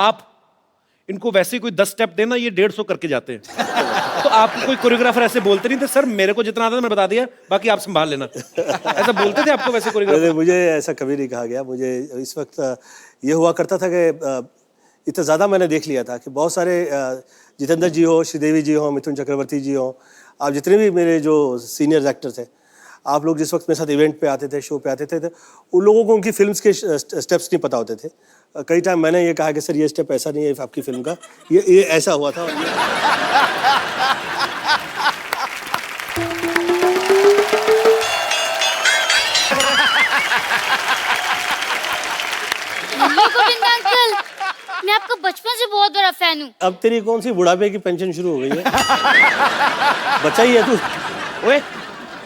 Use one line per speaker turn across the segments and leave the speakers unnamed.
आप इनको वैसे ही कोई 10 स्टेप देना, ये 150 करके जाते हैं। तो आप कोई कोरियोग्राफर ऐसे बोलते नहीं थे, सर मेरे को जितना आता था मैं बता दिया, बाकी आप संभाल लेना, ऐसा बोलते थे आपको वैसे कोरियोग्राफर?
मुझे ऐसा कभी नहीं कहा गया। मुझे इस वक्त ये हुआ करता था कि इतना ज़्यादा मैंने देख लिया था कि बहुत सारे जितेंद्र जी हो, श्रीदेवी जी हो, मिथुन चक्रवर्ती जी हो, आप जितने भी मेरे जो सीनियर एक्टर थे, आप लोग जिस वक्त मेरे साथ इवेंट पे आते थे, शो पे आते थे, तो उन लोगों को उनकी फिल्म्स के स्टेप्स नहीं पता होते थे। कई टाइम मैंने ये कहा कि सर ये स्टेप ऐसा नहीं है आपकी फिल्म का, ये ऐसा हुआ था।
गोविंद अंकल, मैं आपका बचपन से बहुत बड़ा फैन हूँ।
अब तेरी कौन सी बुढ़ापे की पेंशन शुरू हो गई है? बच्चा ही है तू।
ओए,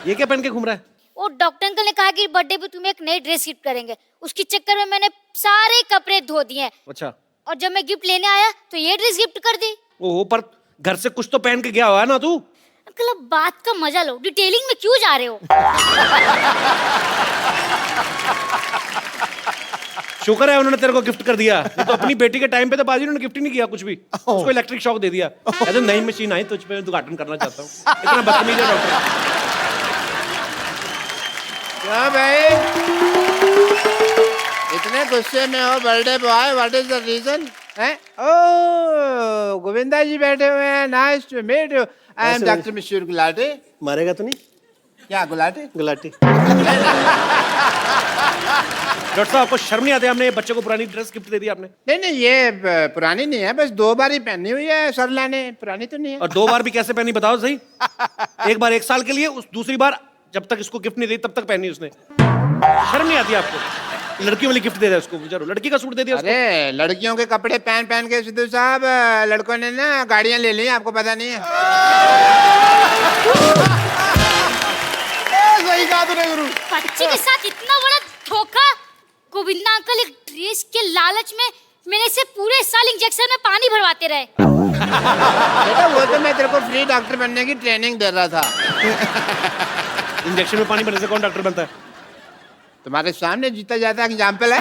ये क्या पहन के घूम रहा है?
वो डॉक्टर अंकल ने कहा कि बर्थडे पे तुम्हें एक नई ड्रेस गिफ्ट करेंगे, उसके चक्कर में मैंने सारे कपड़े धो दिए।
अच्छा।
और जब मैं गिफ्ट लेने आया तो ये ड्रेस गिफ्ट कर दी।
ओहो, पर घर से कुछ तो पहन के गया हुआ है ना तू?
अंकल अब बात का मजा लो, डिटेलिंग में क्यों जा रहे हो?
शुक्र है उन्होंने तेरे को गिफ्ट कर दिया, नहीं तो अपनी बेटी के टाइम पे तो बाजी उन्होंने गिफ्ट ही नहीं किया कुछ भी, उसको इलेक्ट्रिक शॉक दे दिया। ऐसे नई मशीन आई तुझ पे उद्घाटन करना चाहता हूँ। इतना बदतमीज है डॉक्टर।
क्या भाई इतने गुस्से में हो birthday boy? What is the reason? Oh Govinda ji बैठे हुए हैं, nice to meet you. I am doctor Mishra Gulati.
मारेगा तो नहीं?
क्या गुलाटी?
गुलाटी।
डॉक्टर साहब आपको शर्म नहीं आती? हमने ये बच्चे को पुरानी ड्रेस गिफ्ट दे दी आपने।
नहीं नहीं ये पुरानी नहीं है, बस 2 बार ही पहनी हुई है सरला ने, पुरानी तो नहीं है।
और 2 बार भी कैसे पहनी बताओ सही? एक बार 1 साल के लिए, उस दूसरी बार जब तक इसको गिफ्ट नहीं दी तब तक पहनी उसने। शर्म नहीं आती आपको? लड़कियों वाली गिफ्ट दे दिया उसको, बेचारो लड़की का सूट दे दिया उसको।
अरे लड़कियों के कपड़े पहन पहन के सिद्धू साहब लड़कों ने ना गाड़ियां ले ली, आपको पता नहीं है?
सही कहा तूने गुरु।
बच्चे के साथ इतना बड़ा धोखा। गोविंदा अंकल एक ड्रेस के लालच में मेरे से पूरे साल इंजेक्शन में पानी भरवाते रहे।
बेटा वो तो मैं तेरे को फ्री डॉक्टर बनने की ट्रेनिंग दे रहा था।
इंजेक्शन में पानी भरने से कौन डॉक्टर बनता है?
तुम्हारे सामने जीता जाता एग्जाम्पल है।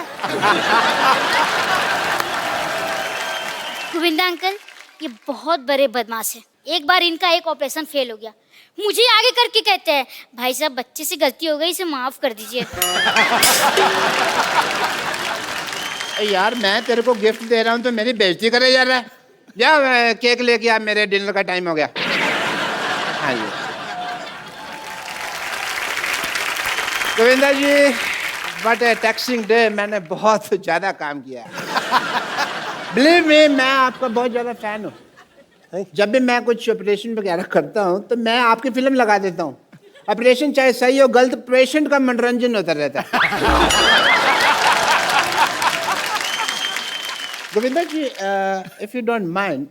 गोविंदा अंकल ये बहुत बड़े बदमाश है। एक बार इनका एक ऑपरेशन फेल हो गया, मुझे आगे करके कहते हैं भाई साहब बच्चे से गलती हो गई, इसे माफ कर दीजिए।
यार मैं तेरे को गिफ्ट दे रहा हूँ तो मेरी बेइज्जती करे जा रहा है। जा केक लेके आ, मेरे डिनर का टाइम हो गया। हाँ जी गोविंदा जी, बट टैक्सिंग डे, मैंने बहुत ज्यादा काम किया है। बिलीव मी, मैं आपका बहुत ज्यादा फैन हूँ। जब भी मैं कुछ ऑपरेशन वगैरह करता हूँ तो मैं आपकी फिल्म लगा देता हूँ। ऑपरेशन चाहे सही हो गलत, पेशेंट का मनोरंजन होता रहता है। गोविंदा जी, इफ यू डोंट माइंड,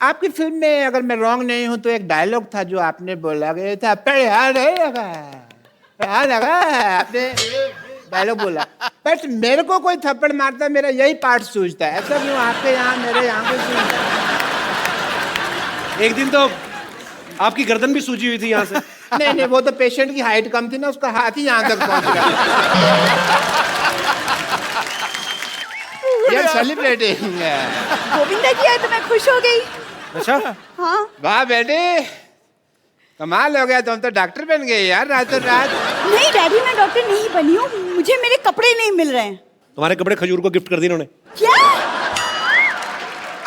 आपकी फिल्म में अगर मैं रॉन्ग नहीं हूँ तो एक डायलॉग था जो आपने बोला गया था, आपने डायलॉग बोला, बट मेरे को कोई थप्पड़ मारता मेरा यही पार्ट सूझता है। ऐसा क्यों आपके यहाँ मेरे यहाँ पे सूझता है?
एक दिन तो आपकी गर्दन भी सूजी हुई थी यहाँ से।
नहीं नहीं, वो तो पेशेंट की हाइट कम थी ना, उसका हाथ ही यहाँ तक पहुँच गया। यार सेलिब्रेटिंग
गोविंदा जी आए तो मैं खुश हो गई।
अच्छा?
हाँ।
वाह बेटे, कमाल हो गया, तुम तो डॉक्टर बन गए यार रातों रात।
नहीं डैडी, मैं डॉक्टर नहीं बनी हूँ, मुझे मेरे कपड़े नहीं मिल रहे हैं।
तुम्हारे कपड़े खजूर को गिफ्ट कर दिए उन्होंने।
क्या?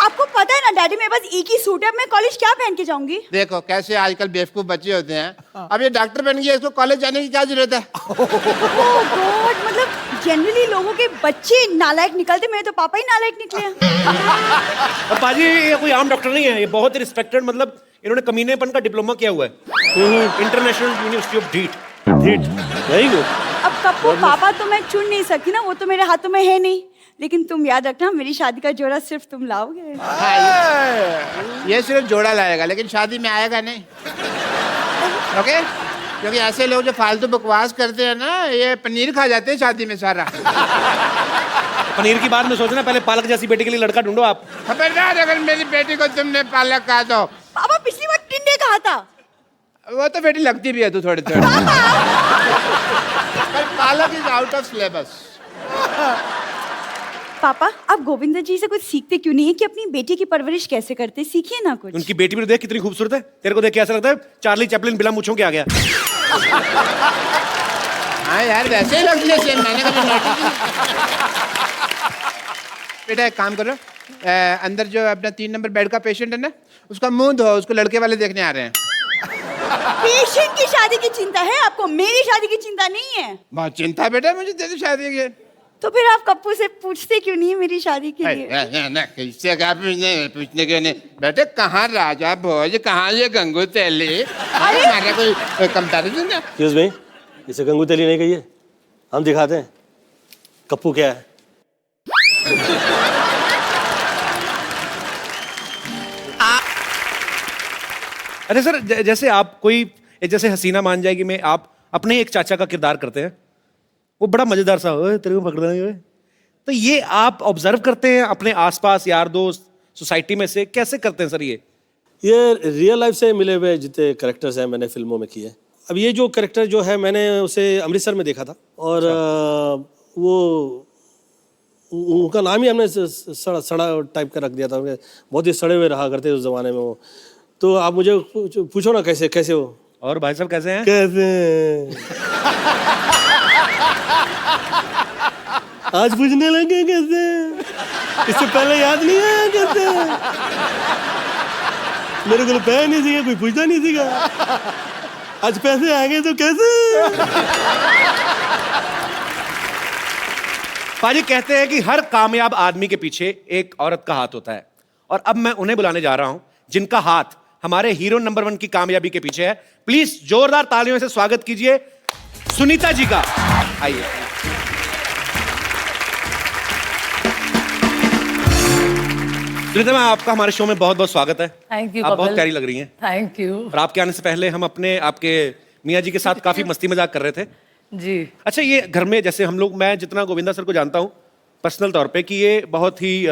आपको पता है ना डैडी, मेरे पास एक ही सूट है, अब मैं कॉलेज क्या पहन के जाऊंगी?
देखो कैसे आजकल बेवकूफ बच्चे होते हैं। अब ये डॉक्टर बन गया, इसको कॉलेज जाने की क्या जरूरत है?
ओह गॉड, मतलब जनरली लोगों के बच्चे नालायक निकलते, मेरे तो पापा ही नालायक निकले हैं।
और पाजी ये कोई आम डॉक्टर नहीं है, ये बहुत रिस्पेक्टेड, मतलब इन्होंने कमीनेपन का डिप्लोमा किया हुआ है इंटरनेशनल यूनिवर्सिटी ऑफ ढीठ। Very good.
अब कप्पू पापा तो मैं चुन नहीं सकती ना, वो तो मेरे हाथों में है नहीं, लेकिन तुम याद रखना मेरी शादी का जोड़ा सिर्फ तुम लाओगे।
ये सिर्फ जोड़ा लाएगा लेकिन शादी में आएगा नहीं। ओके? क्योंकि ऐसे लोग जो फालतू बकवास करते हैं ना, ये पनीर खा जाते हैं शादी में सारा।
पनीर की बात में सोचना, पहले पालक जैसी बेटी के लिए लड़का ढूंढो आप।
खबरदार अगर मेरी बेटी को तुमने पालक कहा तो।
पापा पिछली बार टिंडे कहा था।
वो तो बेटी लगती भी है तू थोड़ी थोड़ी। पर पालक इज आउट ऑफ सिलेबस।
पापा आप गोविंदा जी से कुछ सीखते क्यों नहीं है कि अपनी बेटी की परवरिश कैसे करते, सीखिए ना कुछ।
उनकी बेटी भी तो देख कितनी खूबसूरत है, तेरे को देख के ऐसा लगता है चार्ली चैपलिन बिना मूंछों के आ गया।
हाँ यार वैसे ही लगती है सेम, मैंने कभी notice नहीं। बेटा एक काम करो, अंदर जो अपना 3 नंबर बेड का पेशेंट है ना, उसका मुंह धो, उसको लड़के वाले देखने आ रहे हैं।
पेशेंट की शादी की चिंता है आपको, मेरी शादी की चिंता नहीं है।
बहुत चिंता बेटा मुझे तेरी शादी की।
तो फिर आप कप्पू से पूछते क्यों नहीं है मेरी शादी के लिए?
किससे कहा पूछने के नहीं बेटे, कहाँ राजा भोज, कहाँ ये गंगू तेली, हमारा कोई कंपैरिजन है?
एक्सक्यूज मी, इसे गंगू तेली नहीं कहिए, हम दिखाते हैं कप्पू क्या है।
अरे सर जैसे आप कोई जैसे हसीना मान जाएगी में आप अपने एक चाचा का किरदार करते हैं, वो बड़ा मजेदार सा, ओए तेरे को पकड़ देंगे, तो ये आप ऑब्जर्व करते हैं अपने आसपास यार दोस्त सोसाइटी में से, कैसे करते हैं सर ये
रियल लाइफ से मिले हुए जितने करेक्टर्स हैं मैंने फिल्मों में किए। अब ये जो करेक्टर जो है मैंने उसे अमृतसर में देखा था, और वो उनका नाम ही हमने सड़ा सड़ा टाइप का रख दिया था, बहुत ही सड़े हुए रहा करते उस जमाने में वो। तो आप मुझे पूछो ना कैसे कैसे हो।
और भाई साहब कैसे हैं?
कैसे आज पूछने लगे कैसे, इससे पहले याद नहीं आया कैसे? मेरे को पैर नहीं सीखा, कोई पूछता नहीं सीखा, आज पैसे आ गए तो कैसे?
पाजी कहते हैं कि हर कामयाब आदमी के पीछे एक औरत का हाथ होता है, और अब मैं उन्हें बुलाने जा रहा हूं जिनका हाथ हमारे हीरो नंबर 1 की कामयाबी के पीछे है। प्लीज जोरदार तालियों से स्वागत कीजिए सुनीता जी का। आइए। सुनीता मैम, आपका हमारे शो में बहुत बहुत स्वागत है।
Thank you.
आप बहुत प्यारी लग रही हैं।
Thank you.
और आपके आने से पहले हम आपके मियाँ जी के साथ काफी मस्ती मजाक कर रहे थे
जी।
अच्छा, ये घर में जैसे हम लोग, मैं जितना गोविंदा सर को जानता हूँ पर्सनल तौर पे कि ये बहुत ही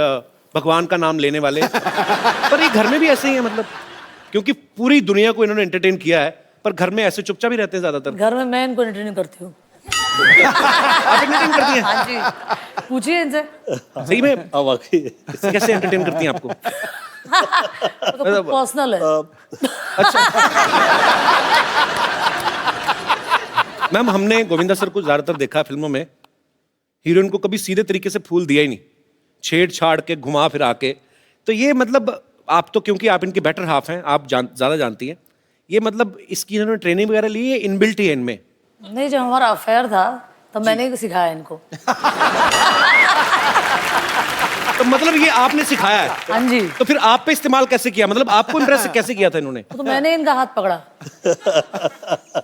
भगवान का नाम लेने वाले पर ये घर में भी ऐसे ही है, मतलब क्योंकि पूरी दुनिया को इन्होंने एंटरटेन किया है, पर घर में ऐसे चुपचाप ही रहते हैं ज्यादातर।
घर में मैं इनको एंटरटेन करती हूँ।
आप एंटरटेन करती हैं?
हाँ जी, पूछिए इनसे।
सही में?
वाकई
कैसे एंटरटेन करती हैं आपको?
तो पर्सनल है।
मैम, हमने गोविंदा सर को ज्यादातर देखा फिल्मों में, हीरोइन को कभी सीधे तरीके से फूल दिया ही नहीं, छेड़-छाड़ के, घुमा फिरा के। तो ये मतलब आप तो, क्योंकि आप इनके बेटर हाफ हैं, आप ज्यादा जानती हैं, ये मतलब इसकी इन्होंने ट्रेनिंग वगैरह ली है, इनबिल्ट ही है इनमें?
नहीं, जब हमारा अफेयर था तब मैंने ही सिखाया इनको।
तो मतलब ये आपने सिखाया है?
हाँ जी।
तो फिर आप पे इस्तेमाल कैसे किया, मतलब आपको इम्प्रेस कैसे किया था इन्होंने?
तो मैंने इनका हाथ पकड़ा।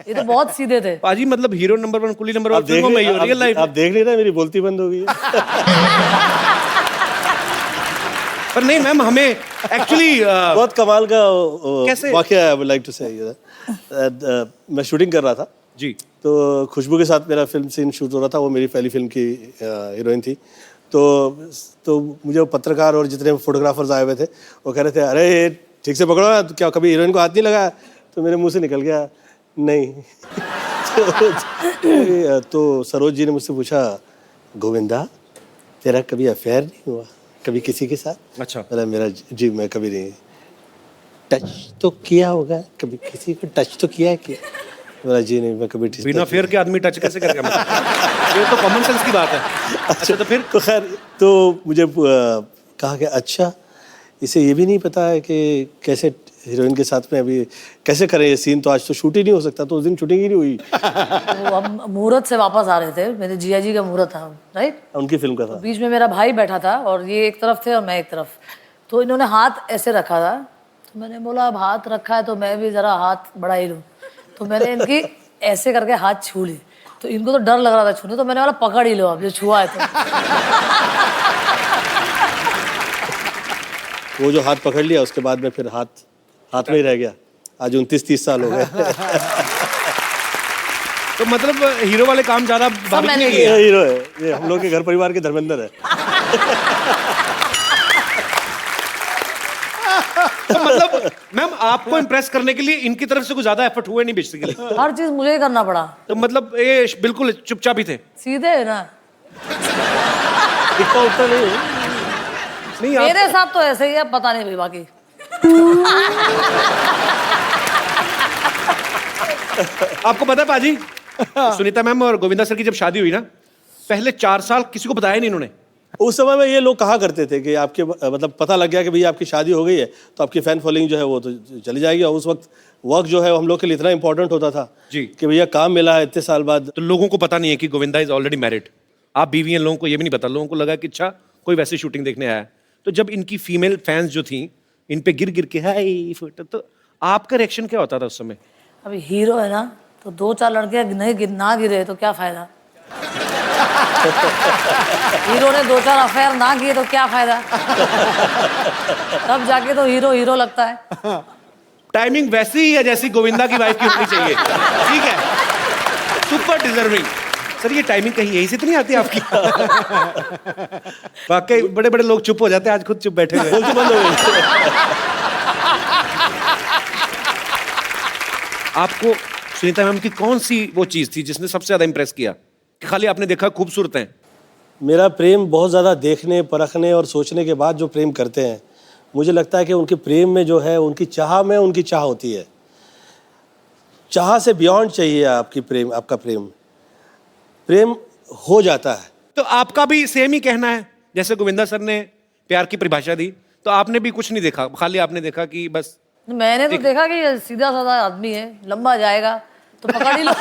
ये तो बहुत सीधे थे
पाजी, मतलब हीरो नंबर 1, कुली नंबर 1 फिल्मों में ही हो, रियल लाइफ
आप देख नहीं रहे, मेरी बोलती बंद हो गई है।
पर नहीं मैम, हमें एक्चुअली
बहुत कमाल का
कैसे?
वाकया आई वुड लाइक टू से। मैं शूटिंग कर रहा था
जी,
तो खुशबू के साथ मेरा फिल्म सीन शूट हो रहा था, वो मेरी पहली फिल्म की हीरोइन थी। तो मुझे वो पत्रकार और जितने फोटोग्राफर्स आए हुए थे वो कह रहे थे, अरे ठीक से पकड़ो ना, तो क्या कभी हीरोइन को हाथ नहीं लगा? तो मेरे मुंह से निकल गया नहीं। तो सरोज जी ने मुझसे पूछा, गोविंदा तेरा कभी अफेयर नहीं हुआ कभी किसी के साथ?
अच्छा।
मेरा जी मैं कभी नहीं, टच तो किया होगा कभी, किसी को टच तो किया है क्या? मेरा जी नहीं, मैं कभी
बिना फेयर के आदमी टच कैसे करेगा? मतलब ये तो कॉमन सेंस की बात है। अच्छा, तो फिर
तो खैर, तो मुझे कहा कि अच्छा इसे ये भी नहीं पता है कि कैसे हीरोइन के साथ में अभी कैसे करें ये सीन, तो आज तो शूट ही नहीं हो सकता, तो उस दिन शूटिंग ही नहीं हुई।
तो हम मुहूर्त से वापस आ रहे थे, मेरे जिया जी का मुहूर्त था, राइट?
उनकी फिल्म का था।
बीच में मेरा भाई बैठा था और ये एक तरफ थे और मैं एक तरफ। तो इन्होंने हाथ ऐसे रखा था, तो मैंने बोला अब हाथ रखा है तो मैं भी जरा हाथ बढ़ा ही लूँ। तो मैंने इनकी ऐसे करके हाथ छू ली, तो इनको तो डर लग रहा था छूने, तो मैंने बोला पकड़ ही लो अब, जो छुआ है तो।
वो जो हाथ पकड़ लिया उसके बाद में फिर हाथ में ही रह गया। आज 29-30 साल हो गए।
तो मतलब हीरो वाले काम ज्यादा बारीकी
मैंने
नहीं है।
ये हीरो है, ये हम लोग के घर परिवार के धर्मेंद्र है।
तो मतलब मैम, आपको इम्प्रेस करने के लिए इनकी तरफ से कुछ ज्यादा एफर्ट हुए नहीं बेसिकली?
हर चीज मुझे ही करना पड़ा।
तो मतलब ये बिल्कुल चुपचाप ही थे?
सीधे है ना।
दिखता उठता नहीं हूँ।
नहीं आप
मेरे साथ तो ऐसे ही है, पता नहीं भाई बाकी।
आपको पता है पाजी, सुनीता मैम और गोविंदा सर की जब शादी हुई ना, पहले 4 साल किसी को बताया नहीं इन्होंने।
उस समय में ये लोग कहा करते थे कि आपके मतलब पता लग गया कि भैया आपकी शादी हो गई है तो आपकी फैन फॉलोइंग जो है वो तो चली जाएगी। और उस वक्त वर्क जो है हम लोग के लिए इतना इंपॉर्टेंट होता था
जी।
कि भैया काम मिला है इतने साल बाद।
तो लोगों को पता नहीं है कि गोविंदा इज ऑलरेडी मैरिड। आप बीवी हैं, लोगों को ये भी नहीं पता। लोगों को लगा कि अच्छा कोई वैसी शूटिंग देखने आया है। तो जब इनकी फीमेल फैंस जो थी इन पे गिर गिर के हाय फोटो, तो आपका रिएक्शन क्या होता था उस समय?
अभी हीरो है ना, तो 2-4 लड़कियां नहीं ना गिरे तो क्या फायदा। हीरो ने 2-4 अफेयर ना किए तो क्या फायदा। तब जाके तो हीरो हीरो लगता है।
टाइमिंग वैसी ही है जैसी गोविंदा की वाइफ की होनी चाहिए। ठीक है, सुपर डिजर्विंग। सर ये टाइमिंग कहीं यहीं से तो नहीं आती आपकी? वाकई बड़े बड़े लोग चुप हो जाते हैं, आज खुद चुप बैठे हुए।
बोलती बंद हो गई।
आपको सुनीता मैम की कौन सी वो चीज थी जिसने सबसे ज्यादा इंप्रेस किया कि खाली आपने देखा खूबसूरत हैं?
मेरा प्रेम बहुत ज़्यादा देखने परखने और सोचने के बाद जो प्रेम करते हैं, मुझे लगता है कि उनके प्रेम में जो है उनकी चाह में उनकी चाह होती है। चाह से बियॉन्ड चाहिए आपकी प्रेम, आपका प्रेम प्रेम हो जाता है।
तो आपका भी सेम ही कहना है जैसे गोविंदा सर ने प्यार की परिभाषा दी, तो आपने भी कुछ नहीं देखा, खाली आपने देखा कि बस
मैंने तो देखा कि सीधा साधा आदमी है, लंबा जाएगा तो पकड़ ही लो।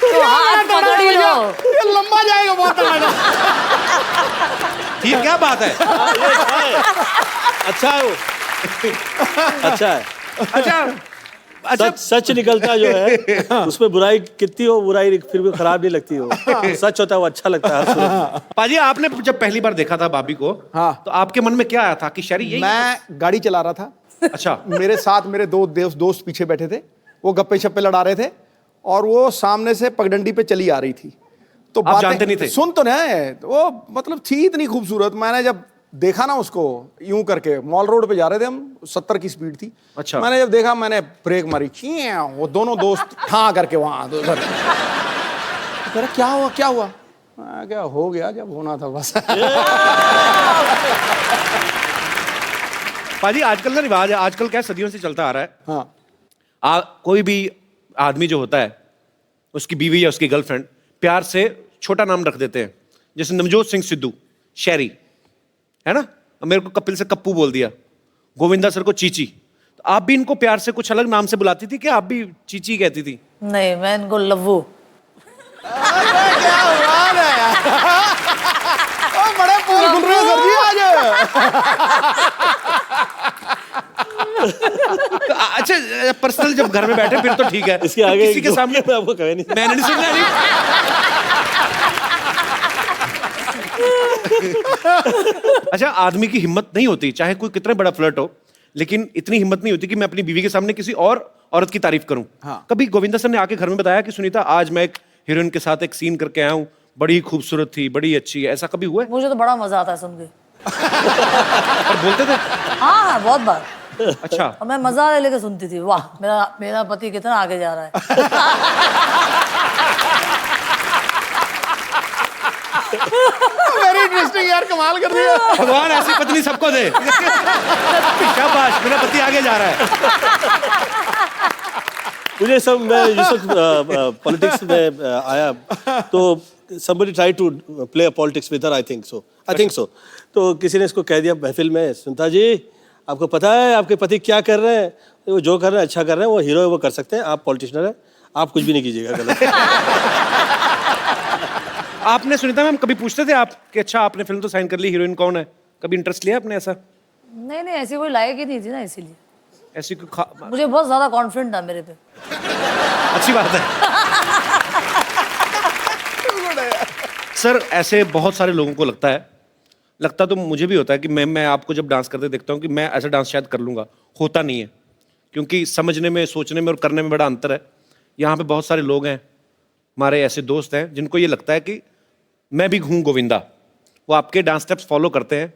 तो हाथ पकड़ ही लो।
ये लंबा जाएगा बहुत तगड़ा।
ये क्या बात है?
अच्छा है वो। अच्छा है।
अच्छा अच्छा,
सच निकलता जो है उसमें बुराई कितनी हो, बुराई फिर भी खराब नहीं लगती हो। सच होता है वो अच्छा लगता है हर सूरत में।
पाजी आपने जब पहली बार देखा था भाभी को,
हाँ।
तो आपके मन में क्या आया था कि शरी यही?
मैं गाड़ी चला रहा था।
अच्छा।
मेरे साथ मेरे दो दोस्त पीछे बैठे थे, वो गप्पे शप्पे लड़ा रहे थे और वो सामने से पगडंडी पे चली आ रही थी। तो
आप जानते नहीं थे?
सुन तो नहीं, वो मतलब थी इतनी खूबसूरत। मैंने जब देखा ना उसको यूं करके, मॉल रोड पे जा रहे थे हम, 70 की स्पीड थी।
अच्छा।
मैंने जब देखा मैंने ब्रेक मारी, वो दोनों दोस्त हाँ करके वहां उधर। कह रहा क्या हुआ क्या हुआ? मैं क्या हो गया जब होना था बस।
पाजी आजकल ना रिवाज है, आजकल क्या सदियों से चलता आ रहा है,
हाँ
कोई भी आदमी जो होता है उसकी बीवी या उसकी गर्लफ्रेंड प्यार से छोटा नाम रख देते हैं। जैसे नवजोत सिंह सिद्धू शैरी है ना, मेरे को कपिल से कप्पू बोल दिया, गोविंदा सर को चीची। तो आप भी इनको प्यार से कुछ अलग नाम से बुलाती थी कि आप भी चीची कहती थी?
नहीं, मैं इनको लव्वू।
क्या बात है यार। बड़े फूल खुल रहे हो सर जी आज।
अच्छा पर्सनल जब घर में बैठे फिर तो ठीक है,
इसके आगे
किसी के सामने
मैं आपको कहे नहीं।
मैंने नहीं सुना नहीं। अच्छा आदमी की हिम्मत नहीं होती, चाहे कोई कितना बड़ा फ्लर्ट हो, लेकिन इतनी हिम्मत नहीं होती कि मैं अपनी बीवी के सामने किसी और औरत की तारीफ करूं।
हाँ।
कभी गोविंदा सर ने आके घर में बताया कि सुनीता आज मैं एक हीरोइन के साथ एक सीन करके आया हूं, बड़ी खूबसूरत थी, बड़ी अच्छी है, ऐसा कभी हुआ है?
मुझे तो बड़ा मजा आता है सुन के।
और बोलते थे?
हाँ बहुत बार।
अच्छा।
और मैं मजा लेके सुनती थी, वाह मेरा पति कितना आगे जा रहा है।
वेरी इंटरेस्टिंग यार, कमाल कर दिया।
भगवान ऐसी पत्नी सबको दे। शाबाश, मेरा पति आगे जा रहा है।
मुझे सब मैं जिस वक्त पॉलिटिक्स में आया तो somebody tried to play a politics with her, I think so. तो किसी ने इसको कह दिया महफिल में, सुनीता जी आपको पता है आपके पति क्या कर रहे हैं? वो जो कर रहे हैं अच्छा कर रहे हैं, वो हीरो है वो कर सकते हैं, आप पॉलिटिशियन हैं, आप कुछ भी नहीं कीजिएगा गलत।
आपने सुनीता मैम कभी पूछते थे आप कि अच्छा आपने फिल्म तो साइन कर ली, हीरोइन कौन है? कभी इंटरेस्ट लिया आपने ऐसा?
नहीं ऐसी कोई लायक ही नहीं थी ना, इसीलिए
ऐसी
मुझे बहुत ज्यादा कॉन्फिडेंट था मेरे पे।
अच्छी बात है। सर ऐसे बहुत सारे लोगों को लगता तो मुझे भी होता है कि मैं आपको जब डांस करते देखता हूँ कि मैं ऐसा डांस शायद कर लूंगा, होता नहीं है, क्योंकि समझने में, सोचने में और करने में बड़ा अंतर है। यहाँ पे बहुत सारे लोग हैं, हमारे ऐसे दोस्त हैं जिनको ये लगता है कि मैं भी हूँ गोविंदा, वो आपके डांस स्टेप्स फॉलो करते हैं,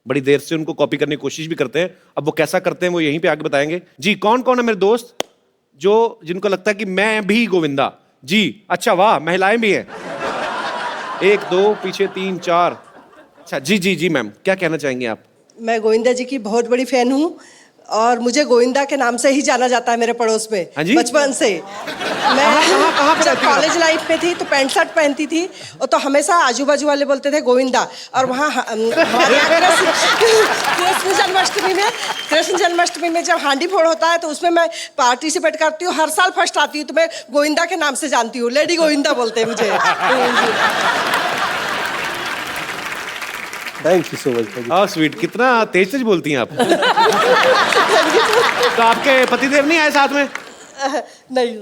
बड़ी देर से उनको कॉपी करने की कोशिश भी करते हैं। अब वो कैसा करते हैं वो यहीं पे आके बताएंगे। जी कौन कौन है मेरे दोस्त जो जिनको लगता है कि मैं भी गोविंदा, जी अच्छा वाह महिलाएं भी हैं 1 2 पीछे 3 4 अच्छा जी जी जी मैम क्या कहना चाहेंगे आप
मैं गोविंदा जी की बहुत बड़ी फैन हूँ और मुझे गोविंदा के नाम से ही जाना जाता है मेरे पड़ोस में
हाँ जी?
बचपन से। मैं जब कॉलेज लाइफ में थी तो पैंट शर्ट पहनती थी और तो हमेशा आजू बाजू वाले बोलते थे गोविंदा। और वहाँ हमारे यहाँ कृष्ण जन्माष्टमी में जब हांडी फोड़ होता है तो उसमें मैं पार्टिसिपेट करती हूँ, हर साल फर्स्ट आती हूँ। तो मैं गोविंदा के नाम से जानती हूँ, लेडी गोविंदा बोलते हैं मुझे।
Thank you so much.
हाँ स्वीट कितना तेज तेज बोलती हैं आप तो आपके पतिदेव नहीं आए साथ में
नहीं,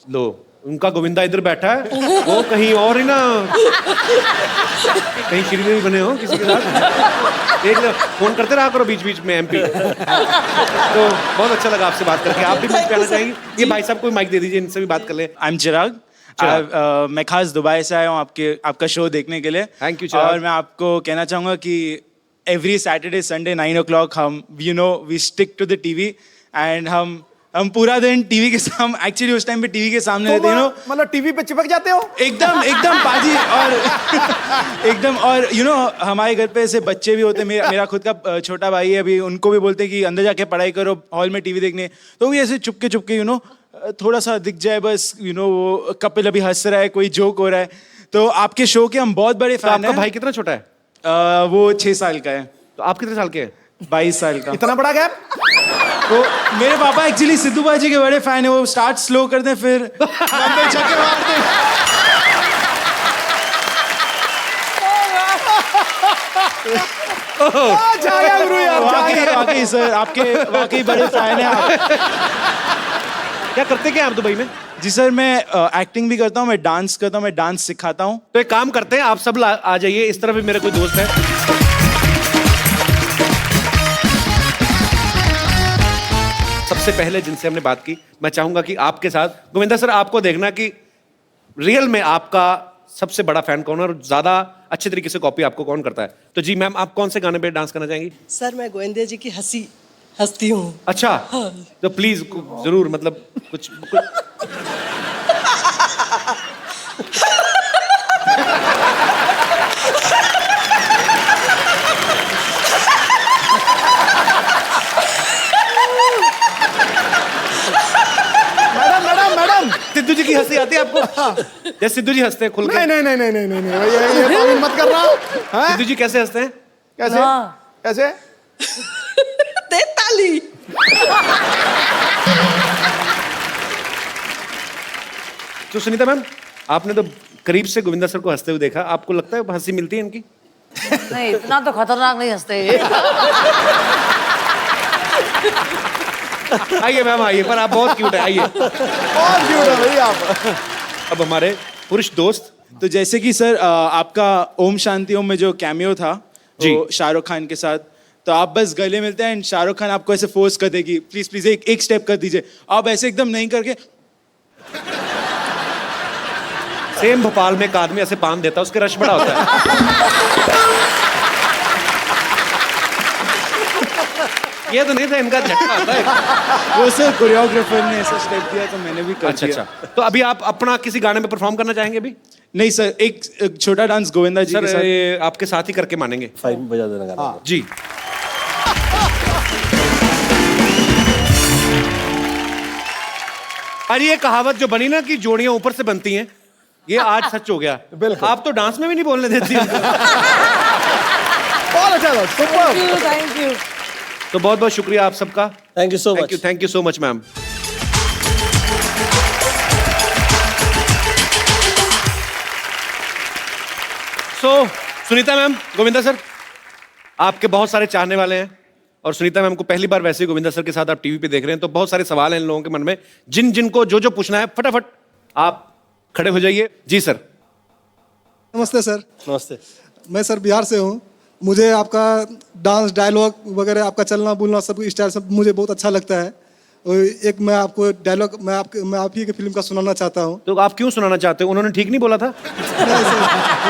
लो उनका गोविंदा इधर बैठा है वो कहीं और ही ना कहीं श्रीदेवी बने हो किसी के साथ देख लो फोन करते रहा करो बीच बीच में एमपी तो बहुत अच्छा लगा आपसे बात करके आप भी कुछ कहना चाहेंगे ये भाई साहब को माइक दे दीजिए इनसे भी बात कर ले
आई एम चिराग मैं खास दुबई से आया हूँ आपका शो देखने के लिए।
Thank you, चिराग।
और मैं आपको कहना चाहूँगा कि एवरी सैटरडे संडे 9 o'clock हम we stick to the TV and हम पूरा दिन टीवी के सामने एक्चुअली उस टाइम पे टीवी के सामने रहते हैं
मतलब टीवी पे चिपक जाते हो
एकदम बाजी और एकदम और हमारे घर पे ऐसे बच्चे भी होते हैं। मेरा खुद का छोटा भाई है अभी, उनको भी बोलते हैं कि अंदर जाके पढ़ाई करो हॉल में टीवी देखने, तो भी ऐसे चुपके थोड़ा सा दिख जाए बस वो कपिल अभी हंस रहा है कोई जोक हो रहा है। तो आपके शो के हम बहुत बड़े
तो
फैन
आपका
हैं।
भाई कितना छोटा है
वो 6 साल का है।
तो आप कितने साल के हैं
22 साल का।
इतना बड़ा गैप।
तो मेरे पापा एक्चुअली सिद्धू बाजी के बड़े फैन है, वो स्टार्ट स्लो करते हैं फिर लंबे छक्के मारते हैं।
जाएगा गुरु यार
वाकई सर आपके वाकई बड़े फैन हैं आप।
क्या करते क्या आप दुबई में
जी सर मैं एक्टिंग भी करता हूँ, मैं डांस करता हूँ, मैं डांस सिखाता हूँ।
तो एक काम करते हैं आप सब आ जाइए इस तरफ भी मेरे कोई दोस्त है सबसे पहले जिनसे हमने बात की मैं चाहूंगा कि आपके साथ गोविंदा सर आपको देखना कि रियल में आपका सबसे बड़ा फैन कौन है और ज्यादा अच्छे तरीके से कॉपी आपको कौन करता है। तो जी मैम आप कौन से गाने पे डांस करना चाहेंगी
सर मैं गोविंदा जी की हंसती हूँ।
अच्छा तो प्लीज जरूर मतलब कुछ
मैडम
सिद्धू जी की हंसी आती है आपको जैसे सिद्धू जी हंसते हैं खुल के
नहीं भैया ये तालीम मत करना। हैं?
सिद्धू जी कैसे हंसते हैं
कैसे
हाँ।
कैसे
दे ताली।
तो सुनीता मैम आपने तो करीब से गोविंदा सर को हंसते हुए देखा, आपको लगता है हंसी मिलती है इनकी
नहीं इतना तो खतरनाक नहीं हंसते ये।
आइए मैम आइए पर आप बहुत क्यूट है आइए
बहुत क्यूट है भैया आप।
अब हमारे पुरुष दोस्त
तो जैसे कि सर आपका ओम शांति ओम में जो कैमियो था
जी।
वो शाहरुख खान के साथ, तो आप बस गले मिलते हैं एंड शाहरुख खान आपको ऐसे फोर्स कर देगी प्लीज प्लीज एक स्टेप कर दीजिए, आप ऐसे एकदम नहीं करके
सेम भोपाल में एक आदमी ऐसे पान देता है उसके रश बड़ा होता है ये तो नहीं था इनका झटका आता है
वो सर कोरियोग्राफर ने ऐसा स्टेप दिया तो मैंने भी कर
अच्छा
दिया।
अच्छा तो अभी आप अपना किसी गाने में परफॉर्म करना चाहेंगे अभी
नहीं सर एक छोटा डांस गोविंदा जी के
सर
साथ।
ये आपके साथ ही करके मानेंगे
फाइन बजा देना गाना।
जी अरे ये कहावत जो बनी ना कि जोड़ियां ऊपर से बनती हैं ये आज सच हो गया
बिल्कुल।
आप तो डांस में भी नहीं बोलने देती
बहुत अच्छा था सुपर।
Thank you.
तो बहुत बहुत शुक्रिया आप सबका
thank you so much.
Thank you so much ma'am. So Sunita ma'am Govinda sir आपके बहुत सारे चाहने वाले हैं और सुनीता मैम को पहली बार वैसे ही गोविंदा सर के साथ आप टीवी पे देख रहे हैं तो बहुत सारे सवाल हैं इन लोगों के मन में जिनको जो पूछना है फटाफट आप खड़े हो जाइए। जी सर।
नमस्ते सर।
नमस्ते।
मैं सर बिहार से हूँ, मुझे आपका डांस डायलॉग वगैरह आपका चलना बोलना सब स्टाइल सब मुझे बहुत अच्छा लगता है। और एक मैं आपको डायलॉग मैं आप ही की फिल्म का सुनाना चाहता हूँ।
तो आप क्यों सुनाना चाहते हो उन्होंने ठीक नहीं बोला था